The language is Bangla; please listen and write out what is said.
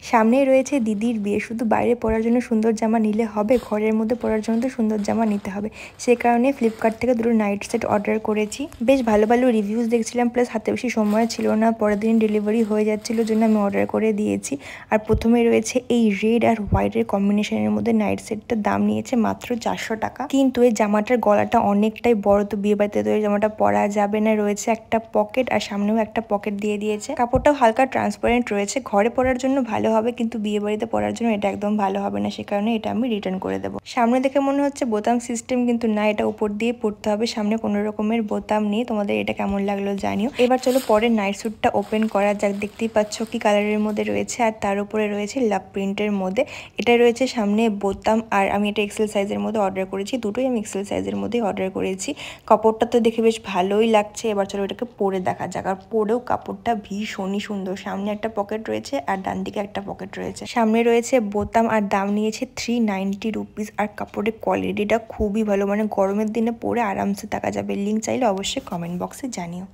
সামনেই রয়েছে দিদির বিয়ে, শুধু বাইরে পরার জন্য সুন্দর জামা নিলে হবে, ঘরের মধ্যে পরার জন্য তো সুন্দর জামা নিতে হবে। সে কারণে ফ্লিপকার্ট থেকে দুটো নাইট সেট অর্ডার করেছি। বেশ ভালো ভালো রিভিউজ দেখছিলাম, প্লাস হাতে বেশি সময় ছিল না, পরের দিন ডেলিভারি হয়ে যাচ্ছিল, জন্য আমি অর্ডার করে দিয়েছি। আর প্রথমে রয়েছে এই রেড আর হোয়াইটের কম্বিনেশনের মধ্যে নাইট সেটটার দাম নিয়েছে মাত্র 400 টাকা। কিন্তু এই জামাটার গলাটা অনেকটাই বড়, তো বিয়ে বাড়িতে তো এই জামাটা পরা যাবে না। রয়েছে একটা পকেট আর সামনেও একটা পকেট দিয়ে দিয়েছে। কাপড়টাও হালকা ট্রান্সপারেন্ট রয়েছে, ঘরে পরার জন্য ভালো হবে, কিন্তু বিয়ে বাড়িতে পরার জন্য এটা একদম ভালো হবে না, সে কারণে এটা আমি রিটার্ন করে দেবো। সামনে দেখে মনে হচ্ছে বোতাম সিস্টেম, কিন্তু না, এটা উপর দিয়ে পড়তে হবে, সামনে কোনো রকমের বোতাম নেই। তোমাদের এটা কেমন লাগলো জানিও। এবার চলো পরের নাইট স্যুটটা ওপেন করা যাক। দেখতেই পাচ্ছ কি কালারের মধ্যে রয়েছে, আর তার উপরে রয়েছে লাভ প্রিন্টের মধ্যে। এটা রয়েছে সামনে বোতাম, আর আমি এটা এক্সেল সাইজের মধ্যে অর্ডার করেছি, দুটোই আমি এক্সেল সাইজের মধ্যে অর্ডার করেছি। কাপড়টা তো দেখে বেশ ভালোই লাগছে। এবার চলো এটাকে পরে দেখা যাক। আর পরেও কাপড়টা ভীষণই সুন্দর। সামনে একটা পকেট রয়েছে আর ডান দিকে একটা পকেট রয়েছে, সামনে রয়েছে বোতাম, আর দাম নিয়েছে 390 রুপিস। আর কাপড়ের কোয়ালিটিটা খুবই ভালো, মানে গরমের দিনে পরে আরামসে থাকা যাবে। লিঙ্ক চাইলে অবশ্যই কমেন্ট বক্সে জানিও।